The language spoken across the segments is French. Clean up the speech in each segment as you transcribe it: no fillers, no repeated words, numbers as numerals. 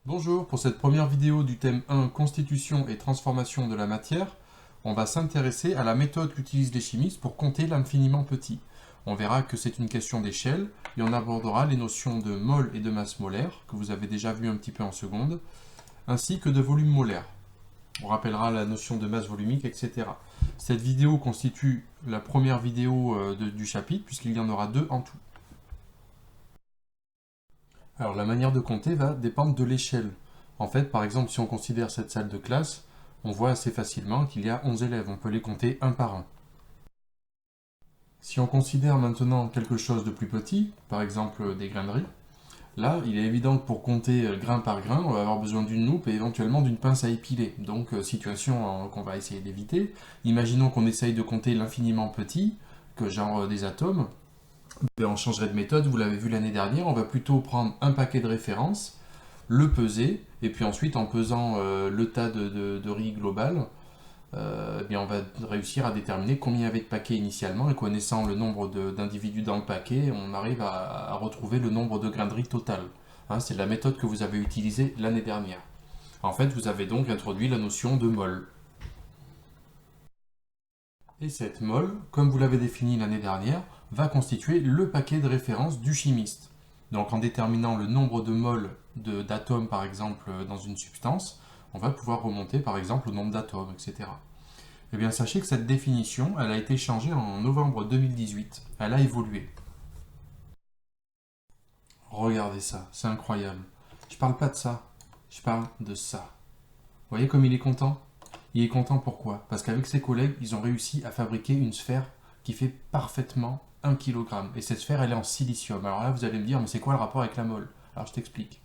Bonjour, pour cette première vidéo du thème 1, Constitution et transformation de la matière, on va s'intéresser à la méthode qu'utilisent les chimistes pour compter l'infiniment petit. On verra que c'est une question d'échelle et on abordera les notions de mol et de masse molaire, que vous avez déjà vu un petit peu en seconde, ainsi que de volume molaire. On rappellera la notion de masse volumique, etc. Cette vidéo constitue la première vidéo du chapitre, puisqu'il y en aura deux en tout. Alors la manière de compter va dépendre de l'échelle. En fait, par exemple, si on considère cette salle de classe, on voit assez facilement qu'il y a 11 élèves. On peut les compter un par un. Si on considère maintenant quelque chose de plus petit, par exemple des graineries, là, il est évident que pour compter grain par grain, on va avoir besoin d'une loupe et éventuellement d'une pince à épiler. Donc, situation qu'on va essayer d'éviter. Imaginons qu'on essaye de compter l'infiniment petit, que genre des atomes. On changerait de méthode, vous l'avez vu l'année dernière, on va plutôt prendre un paquet de références, le peser, et puis ensuite en pesant le tas de riz global, eh bien on va réussir à déterminer combien il y avait de paquets initialement, et connaissant le nombre d'individus dans le paquet, on arrive à retrouver le nombre de grains de riz total. Hein, c'est la méthode que vous avez utilisée l'année dernière. En fait, vous avez donc introduit la notion de mol. Et cette mol, comme vous l'avez défini l'année dernière, va constituer le paquet de référence du chimiste. Donc en déterminant le nombre de moles d'atomes par exemple dans une substance, on va pouvoir remonter par exemple au nombre d'atomes, etc. Eh bien sachez que cette définition, elle a été changée en novembre 2018. Elle a évolué. Regardez ça, c'est incroyable. Je parle pas de ça, je parle de ça. Vous voyez comme il est content? Il est content pourquoi? Parce qu'avec ses collègues, ils ont réussi à fabriquer une sphère qui fait parfaitement 1 kg. Et cette sphère, elle est en silicium. Alors là, vous allez me dire, mais c'est quoi le rapport avec la mole? Alors je t'explique.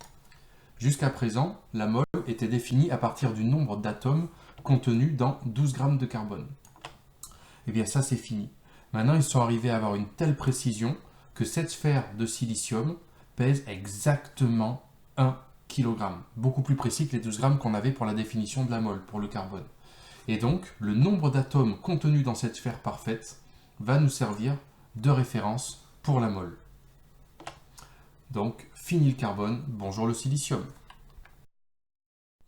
Jusqu'à présent, la mole était définie à partir du nombre d'atomes contenus dans 12 grammes de carbone. Eh bien ça, c'est fini. Maintenant, ils sont arrivés à avoir une telle précision que cette sphère de silicium pèse exactement 1 kg. Beaucoup plus précis que les 12 grammes qu'on avait pour la définition de la mole, pour le carbone. Et donc, le nombre d'atomes contenus dans cette sphère parfaite va nous servir de référence pour la mole. Donc, fini le carbone, bonjour le silicium.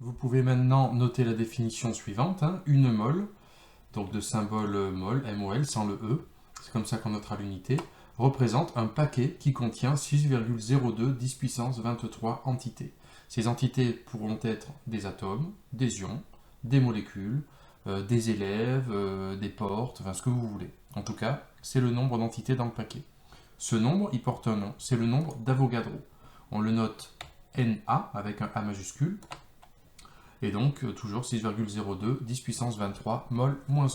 Vous pouvez maintenant noter la définition suivante, hein, une mole, donc de symbole mol, MOL, sans le E, c'est comme ça qu'on notera l'unité, représente un paquet qui contient 6,02 10 puissance 23 entités. Ces entités pourront être des atomes, des ions, des molécules, des élèves, des portes, enfin ce que vous voulez. En tout cas, c'est le nombre d'entités dans le paquet. Ce nombre, il porte un nom, c'est le nombre d'Avogadro. On le note Na avec un A majuscule, et donc toujours 6,02 10 puissance 23 mol moins 1.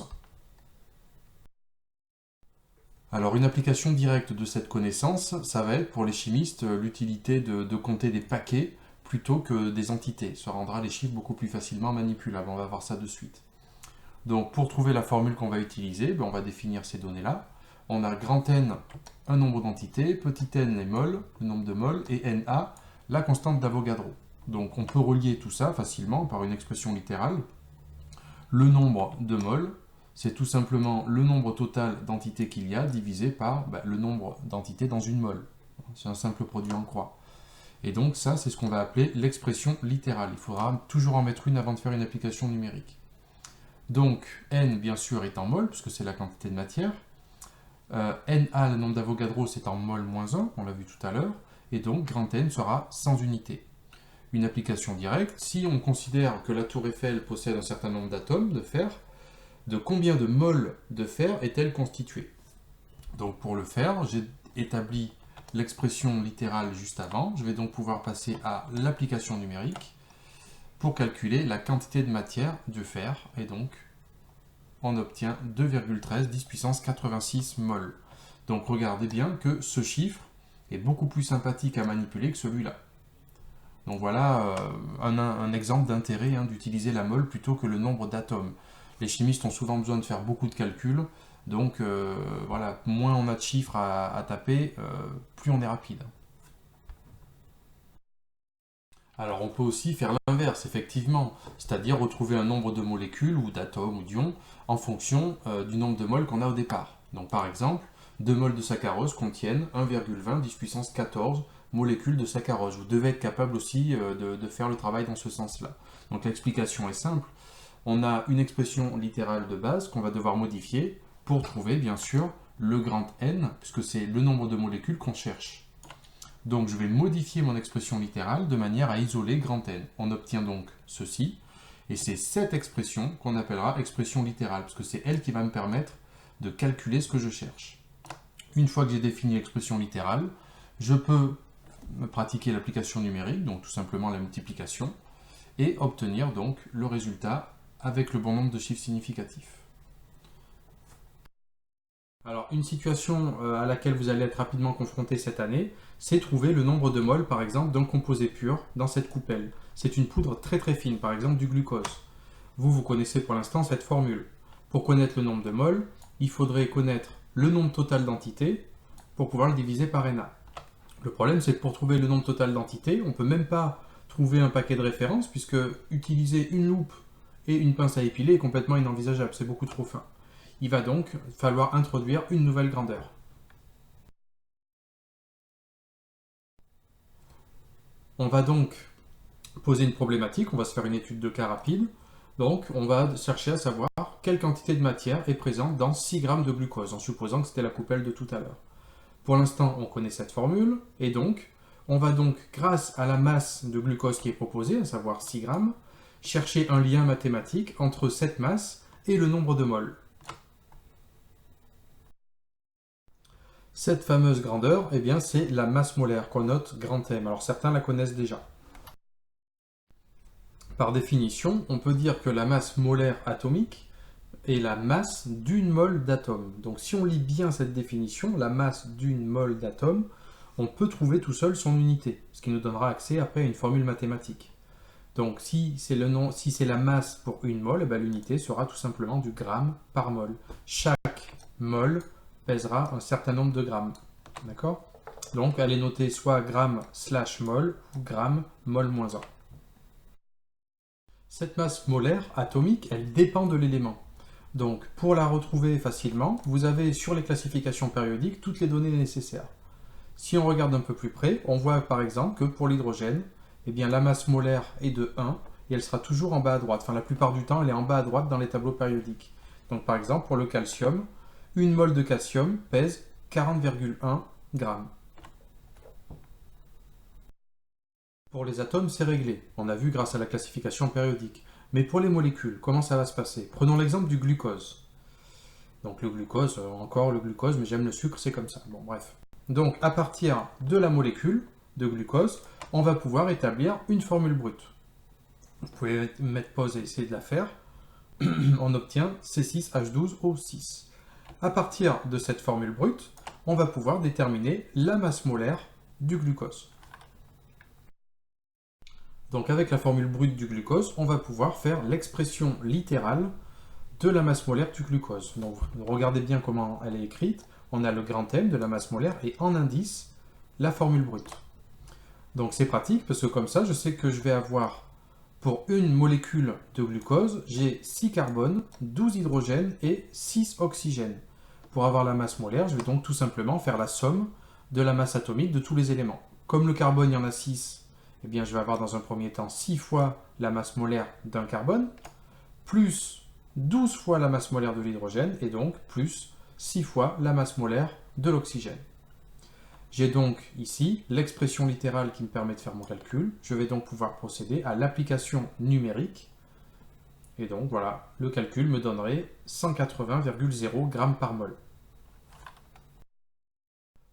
Alors une application directe de cette connaissance, ça va être pour les chimistes l'utilité de compter des paquets plutôt que des entités. Ça rendra les chiffres beaucoup plus facilement manipulables, on va voir ça de suite. Donc pour trouver la formule qu'on va utiliser, on va définir ces données-là. On a grand N, un nombre d'entités, petit n, les moles, le nombre de moles, et Na, la constante d'Avogadro. Donc on peut relier tout ça facilement par une expression littérale. Le nombre de moles, c'est tout simplement le nombre total d'entités qu'il y a divisé par le nombre d'entités dans une mole. C'est un simple produit en croix. Et donc ça, c'est ce qu'on va appeler l'expression littérale. Il faudra toujours en mettre une avant de faire une application numérique. Donc N, bien sûr, est en mol, puisque c'est la quantité de matière. Na, le nombre d'Avogadro, c'est en mol moins 1, on l'a vu tout à l'heure. Et donc, grand N sera sans unité. Une application directe, si on considère que la tour Eiffel possède un certain nombre d'atomes de fer, de combien de moles de fer est-elle constituée? Donc pour le faire, j'ai établi l'expression littérale juste avant. Je vais donc pouvoir passer à l'application numérique pour calculer la quantité de matière du fer. Et donc, on obtient 2,13 10 puissance 86 mol. Donc regardez bien que ce chiffre est beaucoup plus sympathique à manipuler que celui-là. Donc voilà un exemple d'intérêt d'utiliser la mole plutôt que le nombre d'atomes. Les chimistes ont souvent besoin de faire beaucoup de calculs, donc voilà, moins on a de chiffres à taper, plus on est rapide. Alors on peut aussi faire l'inverse, effectivement, c'est-à-dire retrouver un nombre de molécules ou d'atomes ou d'ions en fonction du nombre de moles qu'on a au départ. Donc par exemple, 2 moles de saccharose contiennent 1,20 10 puissance 14 molécules de saccharose. Vous devez être capable aussi de faire le travail dans ce sens-là. Donc l'explication est simple. On a une expression littérale de base qu'on va devoir modifier pour trouver, bien sûr, le grand N, puisque c'est le nombre de molécules qu'on cherche. Donc je vais modifier mon expression littérale de manière à isoler grand N. On obtient donc ceci, et c'est cette expression qu'on appellera expression littérale, parce que c'est elle qui va me permettre de calculer ce que je cherche. Une fois que j'ai défini l'expression littérale, je peux me pratiquer l'application numérique, donc tout simplement la multiplication, et obtenir donc le résultat avec le bon nombre de chiffres significatifs. Alors, une situation à laquelle vous allez être rapidement confronté cette année, c'est trouver le nombre de moles, par exemple, d'un composé pur dans cette coupelle. C'est une poudre très très fine, par exemple du glucose. Vous connaissez pour l'instant cette formule. Pour connaître le nombre de moles, il faudrait connaître le nombre total d'entités pour pouvoir le diviser par Na. Le problème, c'est que pour trouver le nombre total d'entités, on ne peut même pas trouver un paquet de références, puisque utiliser une loupe et une pince à épiler est complètement inenvisageable, c'est beaucoup trop fin. Il va donc falloir introduire une nouvelle grandeur. On va donc poser une problématique, on va se faire une étude de cas rapide. Donc on va chercher à savoir quelle quantité de matière est présente dans 6 grammes de glucose, en supposant que c'était la coupelle de tout à l'heure. Pour l'instant, on connaît cette formule, et donc, on va donc, grâce à la masse de glucose qui est proposée, à savoir 6 grammes, chercher un lien mathématique entre cette masse et le nombre de moles. Cette fameuse grandeur, eh bien, c'est la masse molaire qu'on note grand M. Alors certains la connaissent déjà. Par définition, on peut dire que la masse molaire atomique est la masse d'une mole d'atome. Donc si on lit bien cette définition, la masse d'une mole d'atome, on peut trouver tout seul son unité, ce qui nous donnera accès après à une formule mathématique. Donc si c'est la masse pour une mole, eh l'unité sera tout simplement du gramme par mole. Chaque mole pèsera un certain nombre de grammes. D'accord? Donc elle est notée soit gramme/mol ou gramme mol-1. Cette masse molaire atomique, elle dépend de l'élément. Donc pour la retrouver facilement, vous avez sur les classifications périodiques toutes les données nécessaires. Si on regarde un peu plus près, on voit par exemple que pour l'hydrogène, eh bien, la masse molaire est de 1 et elle sera toujours en bas à droite. Enfin, la plupart du temps, elle est en bas à droite dans les tableaux périodiques. Donc par exemple, pour le calcium, une mole de calcium pèse 40,1 grammes. Pour les atomes, c'est réglé. On a vu grâce à la classification périodique. Mais pour les molécules, comment ça va se passer? Prenons l'exemple du glucose. Donc le glucose, encore le glucose, mais j'aime le sucre, c'est comme ça. Bon, bref. Donc à partir de la molécule de glucose, on va pouvoir établir une formule brute. Vous pouvez mettre pause et essayer de la faire. On obtient C6H12O6. À partir de cette formule brute, on va pouvoir déterminer la masse molaire du glucose. Donc avec la formule brute du glucose, on va pouvoir faire l'expression littérale de la masse molaire du glucose. Donc regardez bien comment elle est écrite. On a le grand M de la masse molaire et en indice, la formule brute. Donc c'est pratique parce que comme ça, je sais que je vais avoir pour une molécule de glucose, j'ai 6 carbones, 12 hydrogènes et 6 oxygènes. Pour avoir la masse molaire, je vais donc tout simplement faire la somme de la masse atomique de tous les éléments. Comme le carbone, il y en a 6, eh bien, je vais avoir dans un premier temps 6 fois la masse molaire d'un carbone, plus 12 fois la masse molaire de l'hydrogène, et donc plus 6 fois la masse molaire de l'oxygène. J'ai donc ici l'expression littérale qui me permet de faire mon calcul. Je vais donc pouvoir procéder à l'application numérique. Et donc voilà, le calcul me donnerait 180,0 g par mol.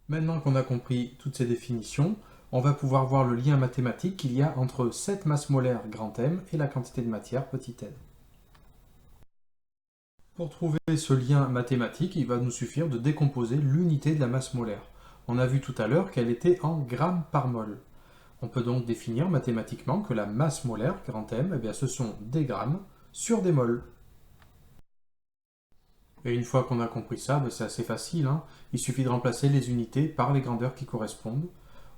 Maintenant qu'on a compris toutes ces définitions, on va pouvoir voir le lien mathématique qu'il y a entre cette masse molaire grand M et la quantité de matière petit n. Pour trouver ce lien mathématique, il va nous suffire de décomposer l'unité de la masse molaire. On a vu tout à l'heure qu'elle était en grammes par mol. On peut donc définir mathématiquement que la masse molaire, grand M, eh bien, ce sont des grammes sur des moles. Et une fois qu'on a compris ça, c'est assez facile, hein. Il suffit de remplacer les unités par les grandeurs qui correspondent.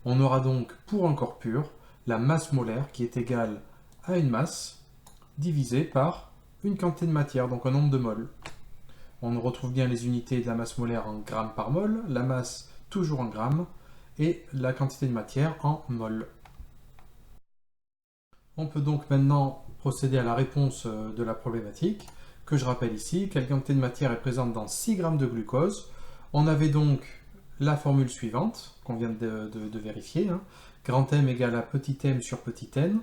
On aura donc, pour un corps pur, la masse molaire qui est égale à une masse divisée par une quantité de matière, donc un nombre de moles. On retrouve bien les unités de la masse molaire en grammes par mol, la masse toujours en grammes, et la quantité de matière en mol. On peut donc maintenant procéder à la réponse de la problématique, que je rappelle ici. Quelle quantité de matière est présente dans 6 g de glucose? On avait donc la formule suivante, qu'on vient de vérifier, hein. Grand M égale à petit m sur petit n.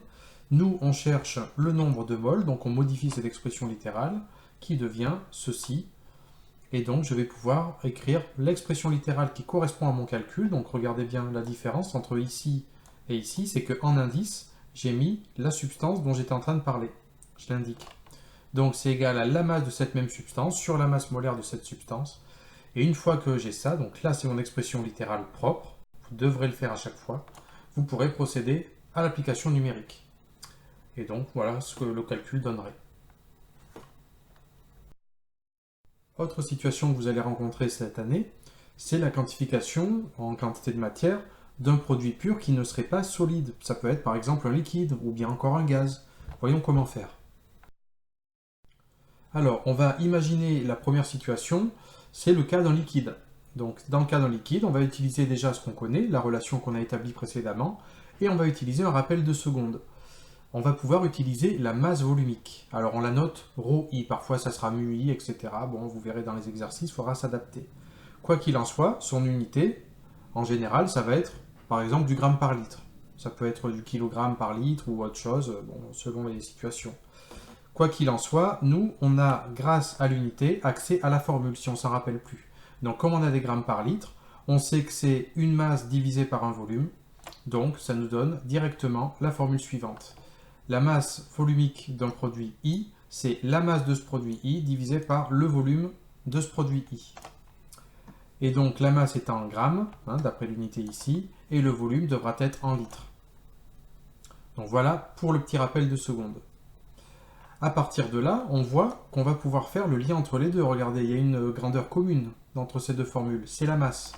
Nous, on cherche le nombre de moles, donc on modifie cette expression littérale, qui devient ceci. Et donc, je vais pouvoir écrire l'expression littérale qui correspond à mon calcul. Donc, regardez bien la différence entre ici et ici, c'est qu'en indice, j'ai mis la substance dont j'étais en train de parler. Je l'indique. Donc, c'est égal à la masse de cette même substance sur la masse molaire de cette substance. Et une fois que j'ai ça, donc là, c'est mon expression littérale propre. Vous devrez le faire à chaque fois. Vous pourrez procéder à l'application numérique. Et donc, voilà ce que le calcul donnerait. Autre situation que vous allez rencontrer cette année, c'est la quantification en quantité de matière d'un produit pur qui ne serait pas solide. Ça peut être par exemple un liquide ou bien encore un gaz. Voyons comment faire. Alors, on va imaginer la première situation, c'est le cas d'un liquide. Donc, dans le cas d'un liquide, on va utiliser déjà ce qu'on connaît, la relation qu'on a établie précédemment, et on va utiliser un rappel de seconde. On va pouvoir utiliser la masse volumique. Alors, on la note ρI, parfois ça sera μI, etc. Bon, vous verrez dans les exercices, il faudra s'adapter. Quoi qu'il en soit, son unité, en général, ça va être, par exemple, du gramme par litre. Ça peut être du kilogramme par litre ou autre chose, bon, selon les situations. Quoi qu'il en soit, nous, on a, grâce à l'unité, accès à la formule, si on ne s'en rappelle plus. Donc, comme on a des grammes par litre, on sait que c'est une masse divisée par un volume. Donc, ça nous donne directement la formule suivante. La masse volumique d'un produit I, c'est la masse de ce produit I divisé par le volume de ce produit I. Et donc, la masse est en grammes, hein, d'après l'unité ici, et le volume devra être en litres. Donc, voilà pour le petit rappel de seconde. À partir de là, on voit qu'on va pouvoir faire le lien entre les deux. Regardez, il y a une grandeur commune entre ces deux formules, c'est la masse.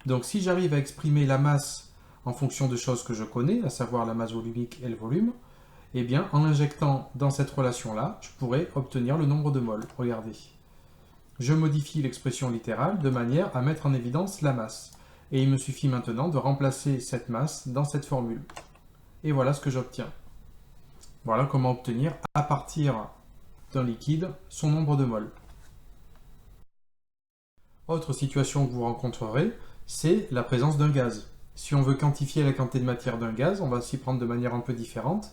Donc si j'arrive à exprimer la masse en fonction de choses que je connais, à savoir la masse volumique et le volume, eh bien en injectant dans cette relation-là, je pourrais obtenir le nombre de moles. Regardez. Je modifie l'expression littérale de manière à mettre en évidence la masse. Et il me suffit maintenant de remplacer cette masse dans cette formule. Et voilà ce que j'obtiens. Voilà comment obtenir, à partir d'un liquide, son nombre de moles. Autre situation que vous rencontrerez, c'est la présence d'un gaz. Si on veut quantifier la quantité de matière d'un gaz, on va s'y prendre de manière un peu différente.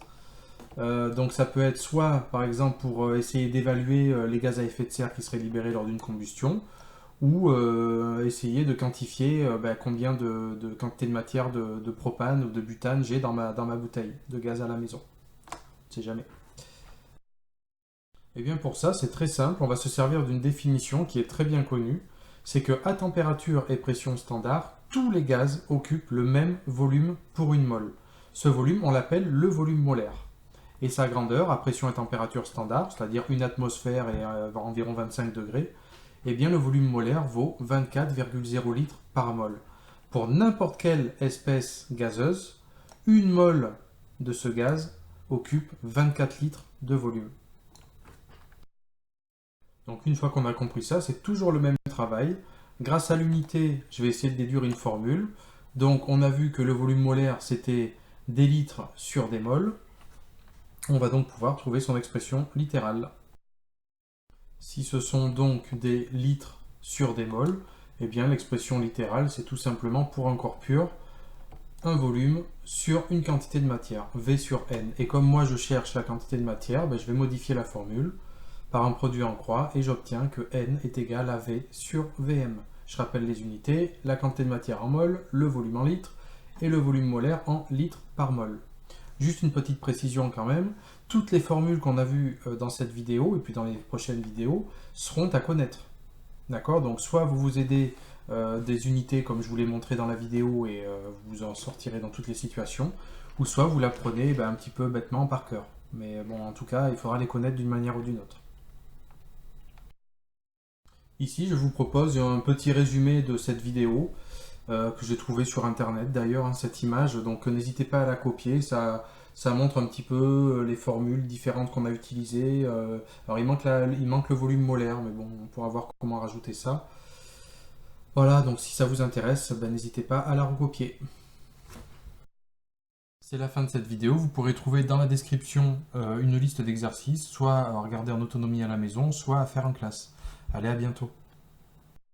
Donc ça peut être soit, par exemple, pour essayer d'évaluer les gaz à effet de serre qui seraient libérés lors d'une combustion, ou essayer de quantifier combien de quantité de matière de propane ou de butane j'ai dans ma bouteille de gaz à la maison. On ne sait jamais. Et bien pour ça, c'est très simple, on va se servir d'une définition qui est très bien connue, c'est que à température et pression standard, tous les gaz occupent le même volume pour une mole. Ce volume, on l'appelle le volume molaire. Et sa grandeur, à pression et température standard, c'est-à-dire une atmosphère et environ 25 degrés, eh bien le volume molaire vaut 24,0 litres par mol. Pour n'importe quelle espèce gazeuse, une mole de ce gaz occupe 24 litres de volume. Donc une fois qu'on a compris ça, c'est toujours le même travail. Grâce à l'unité, je vais essayer de déduire une formule. Donc on a vu que le volume molaire, c'était des litres sur des moles. On va donc pouvoir trouver son expression littérale. Si ce sont donc des litres sur des moles, eh bien l'expression littérale, c'est tout simplement pour un corps pur, un volume sur une quantité de matière, V sur N. Et comme moi je cherche la quantité de matière, je vais modifier la formule par un produit en croix et j'obtiens que N est égal à V sur Vm. Je rappelle les unités, la quantité de matière en mol, le volume en litres et le volume molaire en litres par mol. Juste une petite précision quand même, toutes les formules qu'on a vues dans cette vidéo et puis dans les prochaines vidéos seront à connaître. D'accord? Donc soit vous vous aidez des unités comme je vous l'ai montré dans la vidéo et vous en sortirez dans toutes les situations, ou soit vous l'apprenez un petit peu bêtement par cœur. Mais bon, en tout cas, il faudra les connaître d'une manière ou d'une autre. Ici, je vous propose un petit résumé de cette vidéo que j'ai trouvé sur internet d'ailleurs, cette image, donc n'hésitez pas à la copier, ça montre un petit peu les formules différentes qu'on a utilisées. Alors il manque le volume molaire, mais bon, on pourra voir comment rajouter ça. Voilà, donc si ça vous intéresse, n'hésitez pas à la recopier. C'est la fin de cette vidéo. Vous pourrez trouver dans la description une liste d'exercices, soit à regarder en autonomie à la maison, soit à faire en classe. Allez, à bientôt.